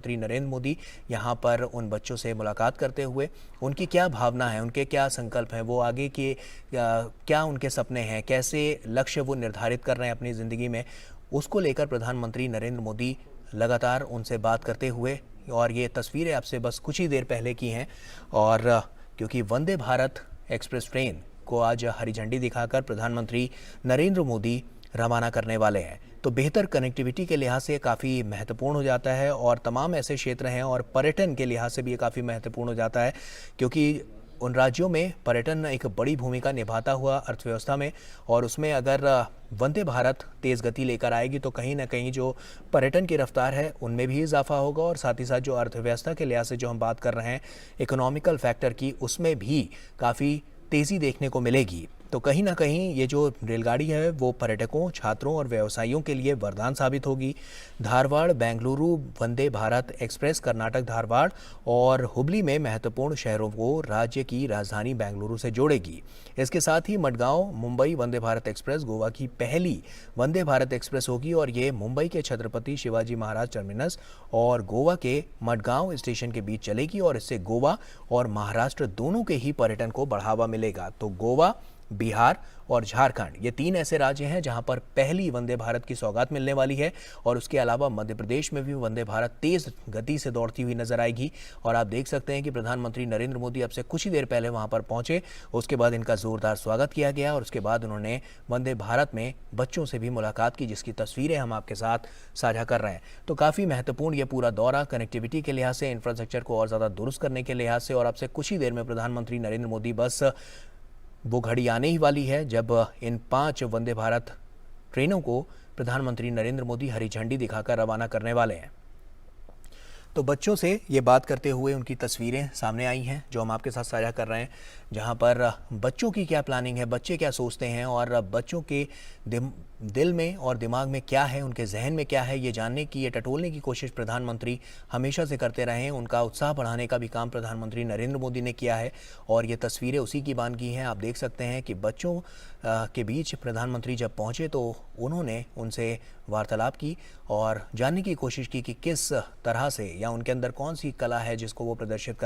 प्रधानमंत्री नरेंद्र मोदी यहाँ पर उन बच्चों से मुलाकात करते हुए उनकी क्या भावना है, उनके क्या संकल्प हैं, वो आगे के क्या उनके सपने हैं, कैसे लक्ष्य वो निर्धारित कर रहे हैं अपनी ज़िंदगी में, उसको लेकर प्रधानमंत्री नरेंद्र मोदी लगातार उनसे बात करते हुए। और ये तस्वीरें आपसे बस कुछ ही देर पहले की हैं। और क्योंकि वंदे भारत एक्सप्रेस ट्रेन को आज हरी झंडी दिखाकर प्रधानमंत्री नरेंद्र मोदी रवाना करने वाले हैं, तो बेहतर कनेक्टिविटी के लिहाज से काफ़ी महत्वपूर्ण हो जाता है। और तमाम ऐसे क्षेत्र हैं और पर्यटन के लिहाज से भी ये काफ़ी महत्वपूर्ण हो जाता है, क्योंकि उन राज्यों में पर्यटन एक बड़ी भूमिका निभाता हुआ अर्थव्यवस्था में। और उसमें अगर वंदे भारत तेज़ गति लेकर आएगी तो कहीं ना कहीं जो पर्यटन की रफ्तार है उनमें भी इजाफा होगा, और साथ ही साथ जो अर्थव्यवस्था के लिहाज से जो हम बात कर रहे हैं इकोनॉमिकल फैक्टर की, उसमें भी काफ़ी तेज़ी देखने को मिलेगी। तो कहीं ना कहीं ये जो रेलगाड़ी है वो पर्यटकों, छात्रों और व्यवसायियों के लिए वरदान साबित होगी। धारवाड़ बेंगलुरु वंदे भारत एक्सप्रेस कर्नाटक धारवाड़ और हुबली में महत्वपूर्ण शहरों को राज्य की राजधानी बेंगलुरु से जोड़ेगी। इसके साथ ही मडगांव मुंबई वंदे भारत एक्सप्रेस गोवा की पहली वंदे भारत एक्सप्रेस होगी, और ये मुंबई के छत्रपति शिवाजी महाराज टर्मिनस और गोवा के मडगांव स्टेशन के बीच चलेगी, और इससे गोवा और महाराष्ट्र दोनों के ही पर्यटन को बढ़ावा मिलेगा। तो गोवा, बिहार और झारखंड, ये तीन ऐसे राज्य हैं जहां पर पहली वंदे भारत की सौगात मिलने वाली है। और उसके अलावा मध्य प्रदेश में भी वंदे भारत तेज गति से दौड़ती हुई नजर आएगी। और आप देख सकते हैं कि प्रधानमंत्री नरेंद्र मोदी अब से कुछ ही देर पहले वहां पर पहुंचे, उसके बाद इनका जोरदार स्वागत किया गया, और उसके बाद उन्होंने वंदे भारत में बच्चों से भी मुलाकात की, जिसकी तस्वीरें हम आपके साथ साझा कर रहे हैं। तो काफ़ी महत्वपूर्ण ये पूरा दौरा कनेक्टिविटी के लिहाज से, इंफ्रास्ट्रक्चर को और ज़्यादा दुरुस्त करने के लिहाज से। और अब से कुछ ही देर में प्रधानमंत्री नरेंद्र मोदी, बस वो घड़ी आने ही वाली है जब इन 5 वंदे भारत ट्रेनों को प्रधानमंत्री नरेंद्र मोदी हरी झंडी दिखाकर रवाना करने वाले हैं। तो बच्चों से ये बात करते हुए उनकी तस्वीरें सामने आई हैं जो हम आपके साथ साझा कर रहे हैं, जहां पर बच्चों की क्या प्लानिंग है, बच्चे क्या सोचते हैं और बच्चों के दिल में और दिमाग में क्या है, उनके जहन में क्या है, ये जानने की, ये टटोलने की कोशिश प्रधानमंत्री हमेशा से करते रहे हैं। उनका उत्साह बढ़ाने का भी काम प्रधानमंत्री नरेंद्र मोदी ने किया है, और ये तस्वीरें उसी की बानगी हैं। आप देख सकते हैं कि बच्चों के बीच प्रधानमंत्री जब पहुंचे तो उन्होंने उनसे वार्तालाप की और जानने की कोशिश की कि किस तरह से, या उनके अंदर कौन सी कला है जिसको वो प्रदर्शित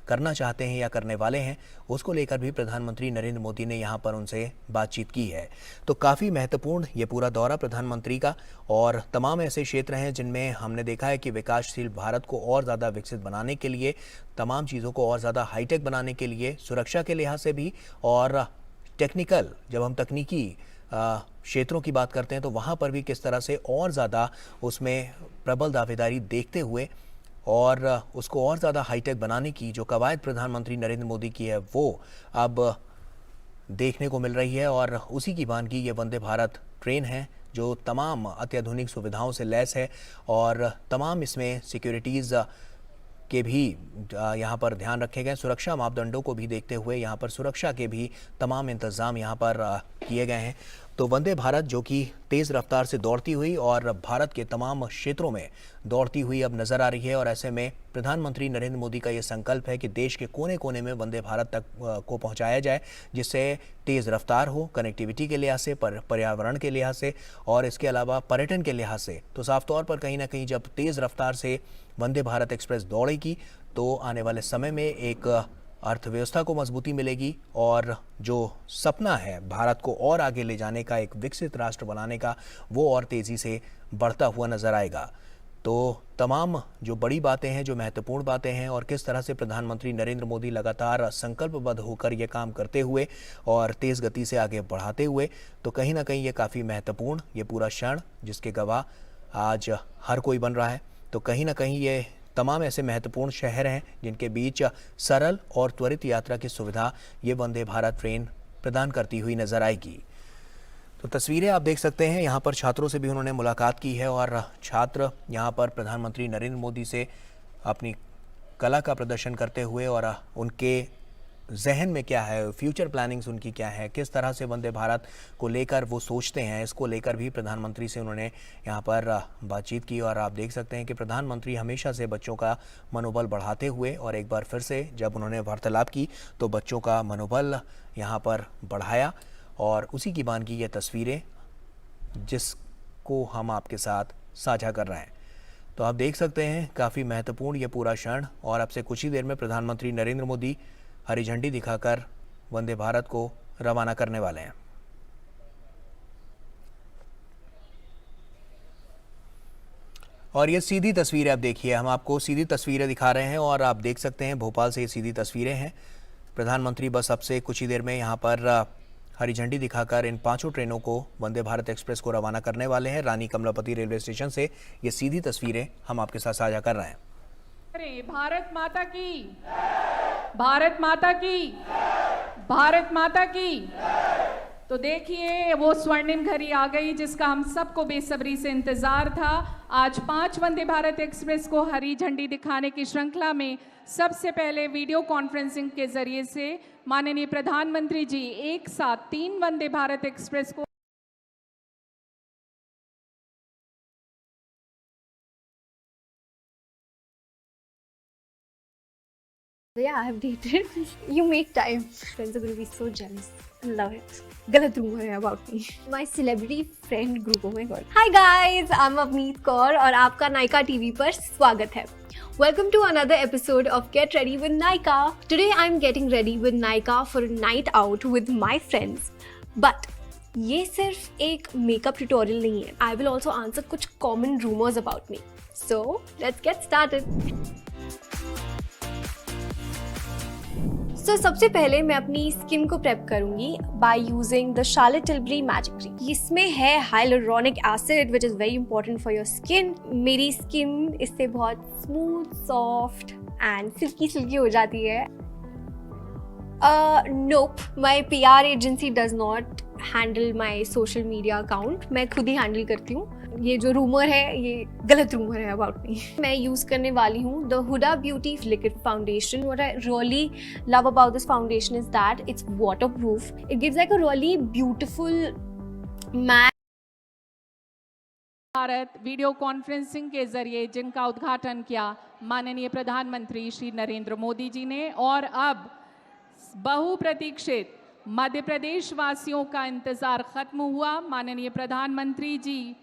करना चाहते हैं या करने वाले हैं, उसको लेकर भी प्रधानमंत्री नरेंद्र मोदी ने यहाँ पर उनसे बातचीत की है। तो काफ़ी महत्वपूर्ण ये पूरा दौरा प्रधानमंत्री का, और तमाम ऐसे क्षेत्र हैं जिनमें हमने देखा है कि विकासशील भारत को और ज़्यादा विकसित बनाने के लिए, तमाम चीज़ों को और ज़्यादा हाईटेक बनाने के लिए, सुरक्षा के लिहाज से भी, और टेक्निकल, जब हम तकनीकी क्षेत्रों की बात करते हैं तो वहाँ पर भी किस तरह से और ज़्यादा उसमें प्रबल दावेदारी देखते हुए और उसको और ज़्यादा हाईटेक बनाने की जो कवायद प्रधानमंत्री नरेंद्र मोदी की है वो अब देखने को मिल रही है। और उसी की वानगी ये वंदे भारत ट्रेन है जो तमाम अत्याधुनिक सुविधाओं से लैस है, और तमाम इसमें सिक्योरिटीज़ के भी यहाँ पर ध्यान रखे गए। सुरक्षा मापदंडों को भी देखते हुए यहाँ पर सुरक्षा के भी तमाम इंतज़ाम यहाँ पर किए गए हैं। तो वंदे भारत जो कि तेज़ रफ्तार से दौड़ती हुई और भारत के तमाम क्षेत्रों में दौड़ती हुई अब नज़र आ रही है, और ऐसे में प्रधानमंत्री नरेंद्र मोदी का ये संकल्प है कि देश के कोने कोने में वंदे भारत तक को पहुंचाया जाए, जिससे तेज़ रफ्तार हो कनेक्टिविटी के लिहाज से, पर्यावरण के लिहाज से, और इसके अलावा पर्यटन के लिहाज से। तो साफ तौर पर कहीं ना कहीं जब तेज़ रफ्तार से वंदे भारत एक्सप्रेस दौड़ेगी तो आने वाले समय में एक अर्थव्यवस्था को मजबूती मिलेगी, और जो सपना है भारत को और आगे ले जाने का, एक विकसित राष्ट्र बनाने का, वो और तेज़ी से बढ़ता हुआ नज़र आएगा। तो तमाम जो बड़ी बातें हैं, जो महत्वपूर्ण बातें हैं, और किस तरह से प्रधानमंत्री नरेंद्र मोदी लगातार संकल्पबद्ध होकर ये काम करते हुए और तेज़ गति से आगे बढ़ाते हुए, तो कहीं ना कहीं ये काफ़ी महत्वपूर्ण ये पूरा क्षण जिसके गवाह आज हर कोई बन रहा है। तो कहीं ना कहीं ये तमाम ऐसे महत्वपूर्ण शहर हैं जिनके बीच सरल और त्वरित यात्रा की सुविधा ये वंदे भारत ट्रेन प्रदान करती हुई नजर आएगी। तो तस्वीरें आप देख सकते हैं, यहाँ पर छात्रों से भी उन्होंने मुलाकात की है, और छात्र यहाँ पर प्रधानमंत्री नरेंद्र मोदी से अपनी कला का प्रदर्शन करते हुए, और उनके जहन में क्या है, फ्यूचर प्लानिंग्स उनकी क्या है, किस तरह से वंदे भारत को लेकर वो सोचते हैं, इसको लेकर भी प्रधानमंत्री से उन्होंने यहाँ पर बातचीत की। और आप देख सकते हैं कि प्रधानमंत्री हमेशा से बच्चों का मनोबल बढ़ाते हुए, और एक बार फिर से जब उन्होंने वार्तालाप की तो बच्चों का मनोबल यहाँ पर बढ़ाया, और उसी की बानगी ये तस्वीरें जिसको हम आपके साथ साझा कर रहे हैं। तो आप देख सकते हैं काफ़ी महत्वपूर्ण ये पूरा क्षण, और अब से कुछ ही देर में प्रधानमंत्री नरेंद्र मोदी हरी झंडी दिखाकर वंदे भारत को रवाना करने वाले हैं। और ये सीधी तस्वीरें आप देखिए, हम आपको सीधी तस्वीरें दिखा रहे हैं और आप देख सकते हैं भोपाल से ये सीधी तस्वीरें हैं। प्रधानमंत्री बस अब से कुछ ही देर में यहाँ पर हरी झंडी दिखाकर इन 5 ट्रेनों को वंदे भारत एक्सप्रेस को रवाना करने वाले हैं। रानी कमलापति रेलवे स्टेशन से ये सीधी तस्वीरें हम आपके साथ साझा कर रहे हैं। अरे भारत माता की, भारत माता की, भारत माता की। तो देखिए वो स्वर्णिम घड़ी आ गई जिसका हम सबको बेसब्री से इंतजार था। आज 5 वंदे भारत एक्सप्रेस को हरी झंडी दिखाने की श्रृंखला में सबसे पहले वीडियो कॉन्फ्रेंसिंग के जरिए से माननीय प्रधानमंत्री जी एक साथ 3 वंदे भारत एक्सप्रेस को Yeah, I have dated. You make time. Friends are going to be so jealous. Love it. गलत rumor है about me. My celebrity friend group. Oh my god. Hi guys, I'm Avneet Kaur और आपका Nykaa TV पर स्वागत है. Welcome to another episode of Get Ready with Nykaa. Today I'm getting ready with Nykaa for a night out with my friends. But ये सिर्फ एक makeup tutorial नहीं है. I will also answer कुछ common rumors about me. So let's get started. सबसे पहले मैं अपनी स्किन को प्रेप करूंगी by using the Charlotte Tilbury magic cream. इसमें है hyaluronic acid which is very important for your skin. मेरी स्किन इससे बहुत स्मूथ, सॉफ्ट एंड सिल्की हो जाती है। Nope, my PR agency does not handle my social media account, मैं खुद ही हैंडल करती हूँ। ये जो रूमर है ये गलत रूमर है अबाउट मी। मैं यूज करने वाली हूँ the Huda beauty liquid foundation. What I really love about this foundation is that it's waterproof. It gives like a really beautiful matte. Bharat video conferencing के जरिए जिनका उद्घाटन किया माननीय प्रधानमंत्री श्री नरेंद्र मोदी जी ने, और अब बहुप्रतीक्षित मध्य प्रदेश वासियों का इंतजार खत्म हुआ। माननीय प्रधानमंत्री जी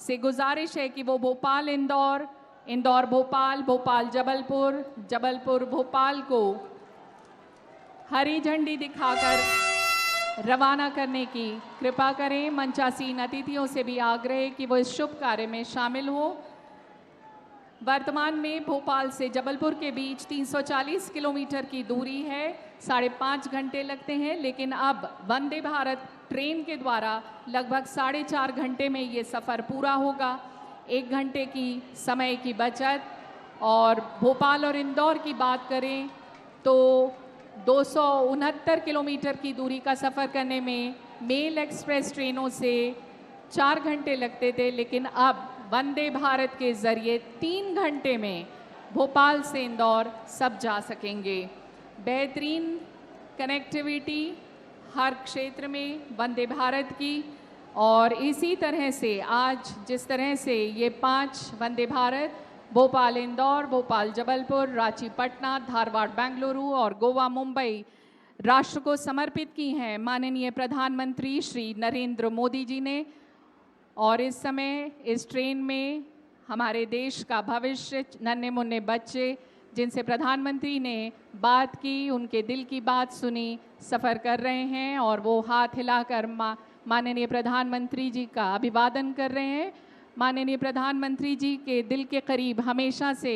से गुजारिश है कि वो भोपाल इंदौर, इंदौर भोपाल, भोपाल जबलपुर, जबलपुर भोपाल को हरी झंडी दिखाकर रवाना करने की कृपा करें। मंचासीन अतिथियों से भी आग्रह कि वो इस शुभ कार्य में शामिल हो। वर्तमान में भोपाल से जबलपुर के बीच 340 किलोमीटर की दूरी है, 5.5 घंटे लगते हैं, लेकिन अब वंदे भारत ट्रेन के द्वारा लगभग 4.5 घंटे में ये सफ़र पूरा होगा। 1 घंटे की समय की बचत। और भोपाल और इंदौर की बात करें तो 269 किलोमीटर की दूरी का सफ़र करने में मेल एक्सप्रेस ट्रेनों से 4 घंटे लगते थे, लेकिन अब वंदे भारत के ज़रिए 3 घंटे में भोपाल से इंदौर सब जा सकेंगे। बेहतरीन कनेक्टिविटी हर क्षेत्र में वंदे भारत की, और इसी तरह से आज जिस तरह से ये 5 वंदे भारत भोपाल इंदौर, भोपाल जबलपुर, रांची पटना, धारवाड़ बेंगलुरु और गोवा मुंबई राष्ट्र को समर्पित की हैं माननीय प्रधानमंत्री श्री नरेंद्र मोदी जी ने। और इस समय इस ट्रेन में हमारे देश का भविष्य, नन्हे मुन्ने बच्चे जिनसे प्रधानमंत्री ने बात की, उनके दिल की बात सुनी, सफ़र कर रहे हैं और वो हाथ हिलाकर माननीय प्रधानमंत्री जी का अभिवादन कर रहे हैं। माननीय प्रधानमंत्री जी के दिल के करीब हमेशा से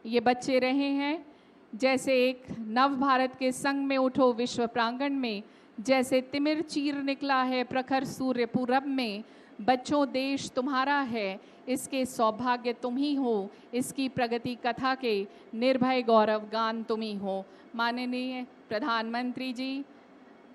ये बच्चे रहे हैं। जैसे एक नव भारत के संग में उठो विश्व प्रांगण में, जैसे तिमिर चीर निकला है प्रखर सूर्य पूरब में, बच्चों देश तुम्हारा है, इसके सौभाग्य तुम ही हो, इसकी प्रगति कथा के निर्भय गौरव गान तुम ही हो। माननीय प्रधानमंत्री जी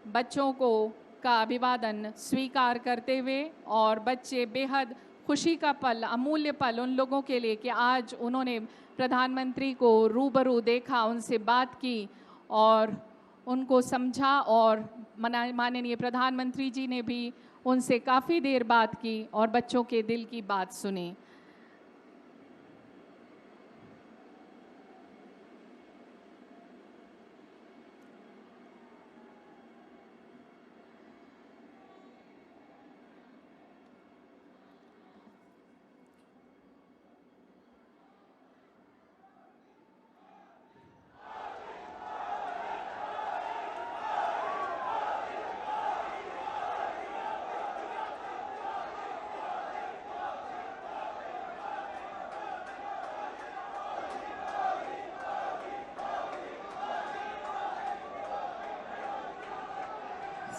बच्चों का अभिवादन स्वीकार करते हुए, और बच्चे बेहद खुशी का पल, अमूल्य पल उन लोगों के लिए कि आज उन्होंने प्रधानमंत्री को रूबरू देखा, उनसे बात की और उनको समझा, और माननीय प्रधानमंत्री जी ने भी उनसे काफ़ी देर बात की और बच्चों के दिल की बात सुनी।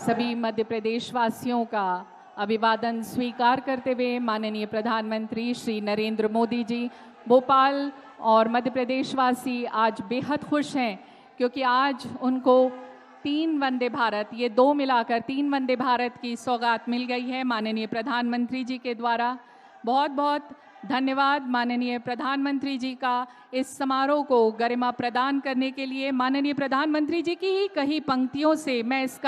सभी मध्य प्रदेश वासियों का अभिवादन स्वीकार करते हुए माननीय प्रधानमंत्री श्री नरेंद्र मोदी जी, भोपाल और मध्य प्रदेश वासी आज बेहद खुश हैं क्योंकि आज उनको 3 वंदे भारत, ये 2 मिलाकर 3 वंदे भारत की सौगात मिल गई है माननीय प्रधानमंत्री जी के द्वारा। बहुत बहुत धन्यवाद माननीय प्रधानमंत्री जी का इस समारोह को गरिमा प्रदान करने के लिए। माननीय प्रधानमंत्री जी की ही कही पंक्तियों से मैं इसका